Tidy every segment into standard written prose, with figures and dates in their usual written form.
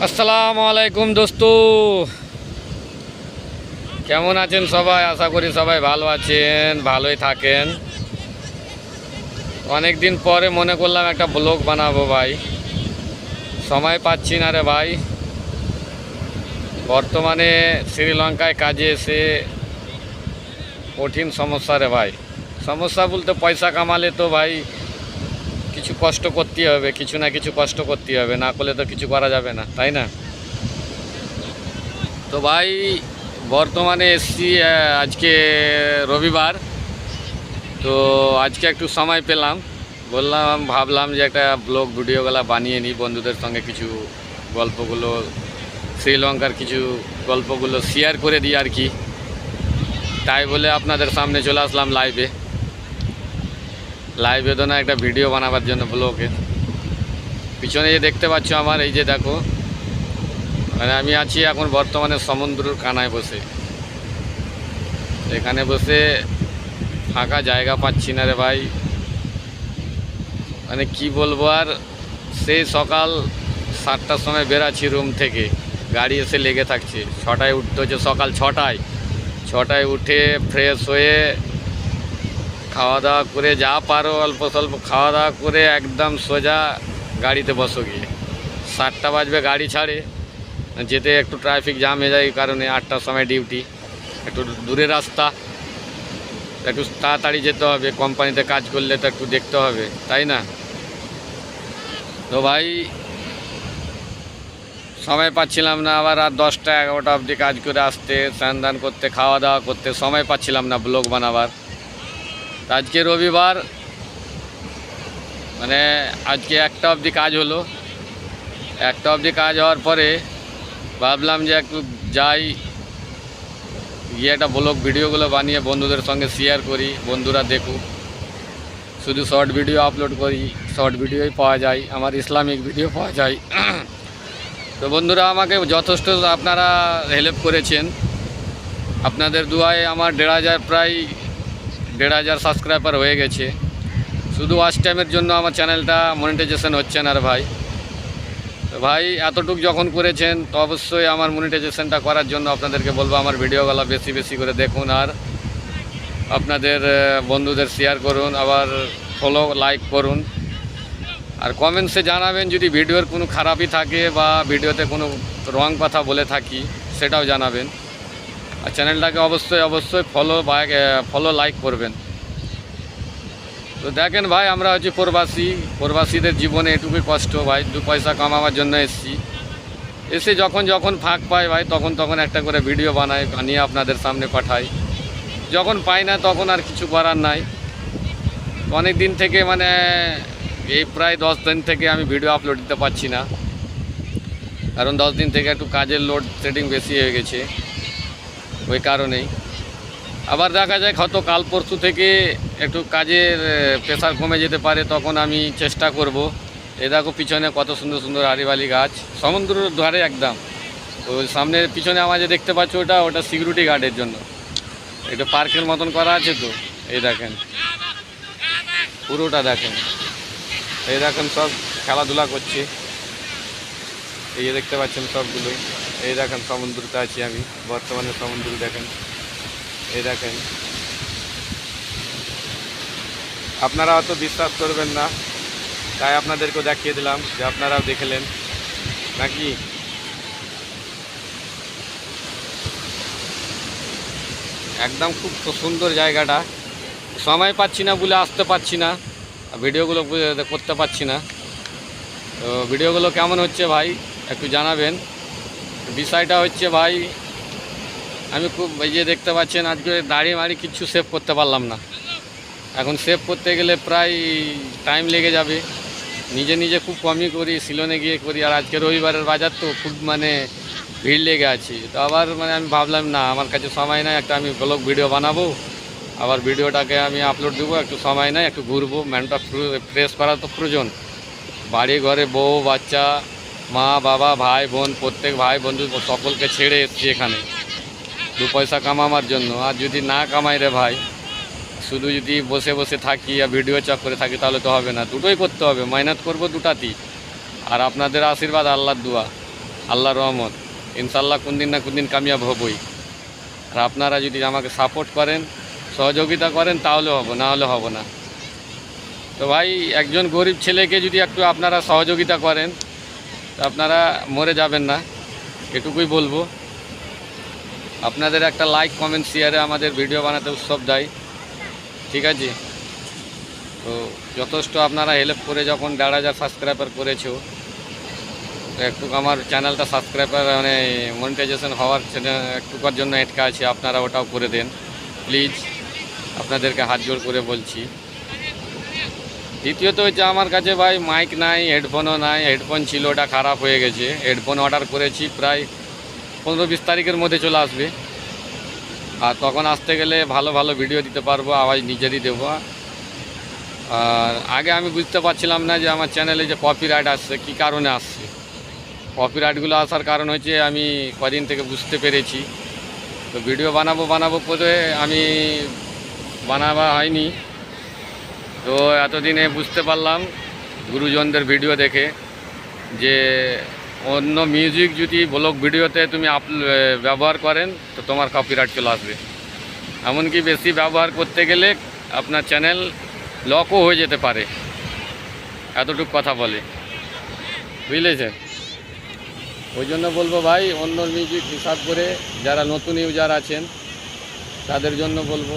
আসসালামু আলাইকুম দোস্ত, কেমন আছেন সবাই? আশা করি সবাই ভালো আছেন, ভালোই থাকেন। অনেক দিন পরে মনে করলাম একটা ব্লগ বানাবো ভাই, সময় পাচ্ছি না রে ভাই। বর্তমানে শ্রীলঙ্কায় কাজে এসে কঠিন সমস্যা রে ভাই। সমস্যা বলতে পয়সা কামালে তো ভাই কিছু কষ্ট করতেই হবে, কিছু না কিছু কষ্ট করতেই হবে, না করলে তো কিছু করা যাবে না, তাই না? তো ভাই বর্তমানে এসছি আজকে রবিবার, তো আজকে একটু সময় পেলাম, ভাবলাম যে একটা ব্লগ ভিডিওগুলো বানিয়ে নিই, বন্ধুদের সঙ্গে কিছু গল্পগুলো, শ্রীলঙ্কার কিছু গল্পগুলো শেয়ার করে দিই আর কি। তাই বলে আপনাদের সামনে চলে আসলাম লাইভে তো না, একটা ভিডিও বানাবার জন্য ব্লগে। পিছনে যে দেখতে পাচ্ছ আমার, এই যে দেখো, মানে আমি আছি এখন বর্তমানে সমুদ্রের কানায় বসে। এখানে বসে ফাঁকা জায়গা পাচ্ছি না রে ভাই, মানে কি বলবো আর। সেই সকাল 7টার সময় বেরাচ্ছি রুম থেকে, গাড়ি এসে লেগে থাকছে। 6টায় উঠতে হচ্ছে, সকাল 6টায় উঠে ফ্রেশ হয়ে খাওয়া দাওয়া করে, যা পারো অল্প স্বল্প খাওয়া দাওয়া করে একদম সোজা গাড়িতে বসো গিয়ে। 7টা বাজবে গাড়ি ছাড়ে, যেতে একটু ট্রাফিক জ্যাম হয়ে যায়, এই কারণে 8টার সময় ডিউটি। একটু দূরের রাস্তা, একটু তাড়াতাড়ি যেতে হবে, কোম্পানিতে কাজ করলে তো একটু দেখতে হবে, তাই না? তো ভাই সময় পাচ্ছিলাম না, আবার রাত 10টা 11টা অবধি কাজ করে আসতে, স্নান দান করতে, খাওয়া দাওয়া করতে সময় পাচ্ছিলাম না ব্লগ বানাবার। আজকে রবিবার, মানে আজকে 1টা অবধি কাজ হলো। 1টা অবধি কাজ হওয়ার পরে ভাবলাম যে একটু যাই, গিয়ে একটা ব্লগ ভিডিওগুলো বানিয়ে বন্ধুদের সঙ্গে শেয়ার করি, বন্ধুরা দেখুক। শুধু শর্ট ভিডিও আপলোড করি, শর্ট ভিডিওই পাওয়া যায়, আমার ইসলামিক ভিডিও পাওয়া যায়। তো বন্ধুরা আমাকে যথেষ্ট আপনারা হেল্প করেছেন, আপনাদের দুয়ায় আমার 1,500, প্রায় 1,500 সাবস্ক্রাইবার হয়ে গেছে। শুধু ওয়াচ টাইমের জন্য আমার চ্যানেলটা মনিটাইজেশন হচ্ছে না রে ভাই। তো ভাই এতটুকু যখন করেছেন, তো অবশ্যই আমার মনিটাইজেশনটা করার জন্য আপনাদেরকে বলবো আমার ভিডিওগুলো বেশি বেশি করে দেখুন, আর আপনাদের বন্ধুদের শেয়ার করুন, আবার ফলো লাইক করুন, আর কমেন্টসে জানাবেন যদি ভিডিওর কোনো খারাপই থাকে বা ভিডিওতে কোনো রং কথা বলে থাকি, সেটাও জানাবেন। আর চ্যানেলটাকে অবশ্যই ফলো লাইক করবেন। তো দেখেন ভাই, আমরা হচ্ছে প্রবাসীদের জীবনে এটুকুই কষ্ট ভাই, 2 পয়সা কামাবার জন্য এসে যখন ফাঁক পাই ভাই, তখন একটা করে ভিডিও বানিয়ে আপনাদের সামনে পাঠাই। যখন পাই না তখন আর কিছু করার নাই। অনেক দিন থেকে, মানে এই প্রায় 10 দিন থেকে আমি ভিডিও আপলোড দিতে পারছি না, কারণ 10 দিন থেকে একটু কাজের লোড সেটিং বেশি হয়ে গেছে, ওই কারণেই। আবার দেখা যায় হয়তো কাল পরশু থেকে একটু কাজের প্রেশার কমে যেতে পারে, তখন আমি চেষ্টা করব। এ দেখো পিছনে কত সুন্দর সুন্দর হারিবালি গাছ, সমুদ্রের ধারে একদম। ওই সামনে পিছনে আমার যে দেখতে পাচ্ছ, ওটা সিকিউরিটি গার্ডের জন্য, এটা পার্কের মতন করা আছে। তো এই দেখেন, পুরোটা দেখেন, এই দেখেন সব খেলাধুলা করছে, এই যে দেখতে পাচ্ছেন সবগুলো। এই দেখেন সমুদ্রতে আছি আমি বর্তমানে, সমুদ্র দেখেন, এই দেখেন। আপনারা অত বিশ্বাস করবেন না, তাই আপনাদেরকেও দেখিয়ে দিলাম, যে আপনারাও দেখলেন নাকি। একদম খুব সুন্দর জায়গাটা, সময় পাচ্ছি না বলে আসতে পারছি না, ভিডিওগুলো করতে পারছি না। তো ভিডিওগুলো কেমন হচ্ছে ভাই একটু জানাবেন। বিষয়টা হচ্ছে ভাই, আমি খুব, এই যে দেখতে পাচ্ছেন আজকে দাড়ি কিচ্ছু সেভ করতে পারলাম না। এখন সেভ করতে গেলে প্রায় টাইম লেগে যাবে। নিজে খুব কমই করি, সিলনে গিয়ে করি। আর আজকে রবিবারের বাজার তো খুব, মানে ভিড় লেগে আছি। তো আবার মানে আমি ভাবলাম না, আমার কাছে সময় নাই, একটা আমি ব্লগ ভিডিও বানাবো, আবার ভিডিওটাকে আমি আপলোড দেবো, একটু সময় নাই, একটু ঘুরবো, মাইন্ডটা ফ্রেশ করা তো প্রয়োজন। বাড়ি ঘরে বউ বাচ্চা, মা বাবা ভাই বোন, প্রত্যেক ভাই বন্ধু সকলকে ছেড়ে এসেছি এখানে 2 পয়সা কামাবার জন্য। আর যদি না কামাই রে ভাই, শুধু যদি বসে বসে থাকি আর ভিডিও চক্করে থাকি, তাহলে তো হবে না, দুটোই করতে হবে, মেহনত করবো দুটাতেই। আর আপনাদের আশীর্বাদ, আল্লাহর দোয়া, আল্লাহর রহমত, ইনশাল্লাহ কোন দিন না কোন দিন কামিয়াব হবই। আর আপনারা যদি আমাকে সাপোর্ট করেন, সহযোগিতা করেন, তাহলে হবো, না হলে হবো না। তো ভাই, একজন গরিব ছেলেকে যদি একটু আপনারা সহযোগিতা করেন, তো আপনারা মরে যাবেন না, এটুকুই বলবো। আপনাদের একটা লাইক, কমেন্ট, শেয়ারে আমাদের ভিডিও বানাতে উৎসাহ দেয়, ঠিক আছে? তো যথেষ্ট আপনারা হেল্প করে যখন 1,500 সাবস্ক্রাইবার করেছো, তো একটু আমার চ্যানেলটা সাবস্ক্রাইবার মানে মনিটাইজেশন হওয়ার একটুকার জন্য আটকা আছে, আপনারা ওটাও করে দেন প্লিজ, আপনাদেরকে হাত জোড় করে বলছি। দ্বিতীয়ত হচ্ছে, আমার কাছে ভাই মাইক নাই, হেডফোনও নাই। হেডফোন ছিল, ওটা খারাপ হয়ে গেছে। হেডফোন অর্ডার করেছি, প্রায় 15-20 তারিখের মধ্যে চলে আসবে। আর তখন আসতে গেলে ভালো ভালো ভিডিও দিতে পারবো, আওয়াজ নিজেরই দেবো। আর আগে আমি বুঝতে পারছিলাম না যে আমার চ্যানেলে যে কপিরাইট আসছে, কী কারণে আসছে। কপিরাইটগুলো আসার কারণ হচ্ছে আমি কদিন থেকে বুঝতে পেরেছি। তো ভিডিও বানাবো করে আমি বানাবা হয়নি। তো এতদিনে বুঝতে পারলাম গুরুজনদের ভিডিও দেখে যে অন্য মিউজিক যদি ব্লগ ভিডিওতে তুমি ব্যবহার করেন, তো তোমার কপিরাইট চলে আসবে। এমনকি বেশি ব্যবহার করতে গেলে আপনার চ্যানেল লকও হয়ে যেতে পারে, এতটুকু কথা বলে, বুঝলেছেন? ওই জন্য বলবো ভাই, অন্য মিউজিক হিসাব করে যারা নতুন ইউজার আছেন তাদের জন্য বলবো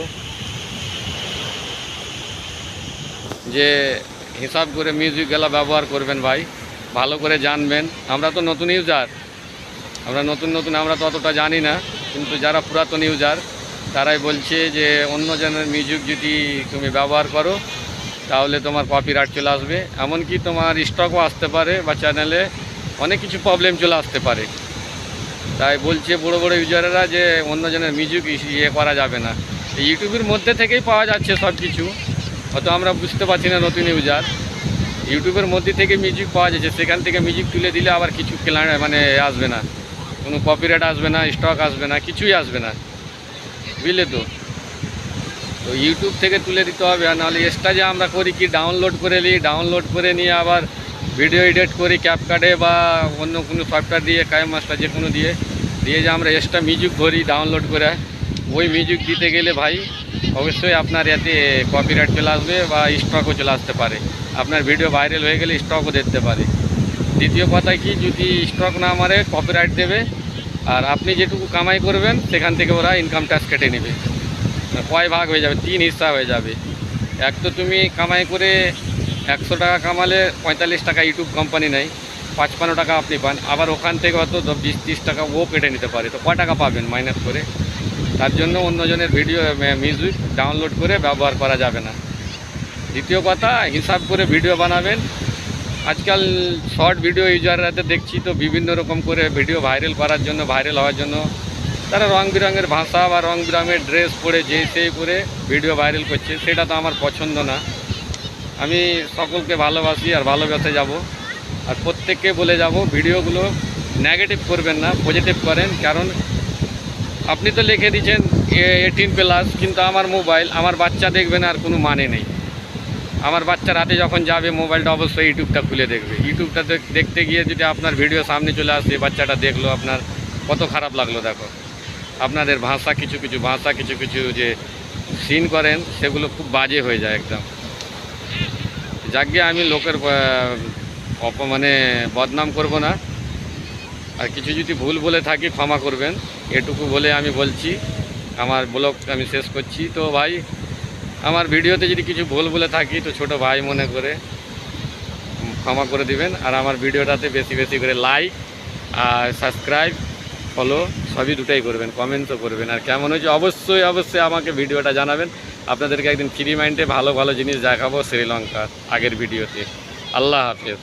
যে হিসাব করে মিউজিকগুলো ব্যবহার করবেন ভাই, ভালো করে জানবেন। আমরা তো নতুন ইউজার, আমরা নতুন আমরা তো অতটা জানি না, কিন্তু যারা পুরাতন ইউজার তারাই বলছে যে অন্য জনের মিউজিক যদি তুমি ব্যবহার করো তাহলে তোমার কপিরাইট চলে আসবে, এমনকি তোমার স্টকও আসতে পারে বা চ্যানেলে অনেক কিছু প্রবলেম চলে আসতে পারে। তাই বলছে বড় বড় ইউজারেরা যে অন্য জনের মিউজিক করা যাবে না। ইউটিউবের মধ্যে থেকেই পাওয়া যাচ্ছে সব কিছু, অত আমরা বুঝতে পারছি না নতুন ইউজার। ইউটিউবের মধ্যে থেকে মিউজিক পাওয়া যাচ্ছে, সেখান থেকে মিউজিক তুলে দিলে আবার কিছু মানে আসবে না, কোনো কপিরাইট আসবে না, স্টক আসবে না, কিছুই আসবে না, বুঝলে তো? তো ইউটিউব থেকে তুলে দিতে হবে। আর নাহলে এক্সট্রা যে আমরা করি কি, ডাউনলোড করে নিয়ে আবার ভিডিও এডিট করি ক্যাপকাটে বা অন্য কোনো সফটওয়্যার দিয়ে, কাইমাস্টার যে কোনো দিয়ে যে আমরা এক্সট্রা মিউজিক ধরি ডাউনলোড করে, ওই মিউজিক দিতে গেলে ভাই অবশ্যই আপনার এতে কপিরাইট চলে আসবে বা স্টকও চলে আসতে পারে। আপনার ভিডিও ভাইরাল হয়ে গেলে স্টকও দিতে পারে। দ্বিতীয় কথা কি, যদি স্টক না মারে কপিরাইট দেবে, আর আপনি যেটুকু কামাই করবেন সেখান থেকে ওরা ইনকাম ট্যাক্স কেটে নেবে। কয় ভাগ হয়ে যাবে, 3 হিস্সা হয়ে যাবে। এক তো তুমি কামাই করে 100 টাকা কামালে 45 টাকা ইউটিউব কোম্পানি নেয়, 55 টাকা আপনি পান, আবার ওখান থেকে হয়তো 20-30 টাকা ও কেটে নিতে পারে। তো কয় টাকা পাবেন মাইনাস করে? তার জন্য অন্যজনের ভিডিও মিউজিক ডাউনলোড করে ব্যবহার করা যাবে না। দ্বিতীয় কথা, হিসাব করে ভিডিও বানাবেন। আজকাল শর্ট ভিডিও ইউজাররাতে দেখছি তো বিভিন্ন রকম করে ভিডিও ভাইরাল হওয়ার জন্য তারা রং বেরঙের ভাষা বা রং বেরঙের ড্রেস পরে সেই করে ভিডিও ভাইরাল করছে, সেটা তো আমার পছন্দ না। আমি সকলকে ভালোবাসি আর ভালোবেসে যাব, আর প্রত্যেককে বলে যাব ভিডিওগুলো নেগেটিভ করবেন না, পজিটিভ করেন। কারণ আপনি তো লিখে দিচ্ছেন 18+, কিন্তু আমার মোবাইল আমার বাচ্চা দেখবে না, আর কোনো মানে নেই। আমার বাচ্চা রাতে যখন যাবে মোবাইলটা অবশ্যই ইউটিউবটা খুলে দেখবে। ইউটিউবটা দেখতে গিয়ে যদি আপনার ভিডিও সামনে চলে আসে, বাচ্চাটা দেখলো, আপনার কত খারাপ লাগলো। দেখো, আপনাদের ভাষা কিছু কিছু যে সিন করেন সেগুলো খুব বাজে হয়ে যায় একদম। যাকে আমি লোকের মানে বদনাম করব না, আর কিছু যদি ভুল বলে থাকি ক্ষমা করবেন, এটুকু বলে আমি বলছি, আমার ব্লগ আমি শেষ করছি। তো ভাই, আমার ভিডিওতে যদি কিছু ভুল বলে থাকি তো ছোট ভাই মনে করে ক্ষমা করে দিবেন। আর আমার ভিডিওটাতে বেশি বেশি করে লাইক আর সাবস্ক্রাইব, ফলো সবই দুটাই করবেন, কমেন্টও করবেন। আর কেমন হয়েছে অবশ্যই আমাকে ভিডিওটা জানাবেন। আপনাদেরকে একদিন ফ্রি মাইন্ডে ভালো ভালো জিনিস দেখাবো শ্রীলঙ্কার আগের ভিডিওতে। আল্লাহ হাফেজ।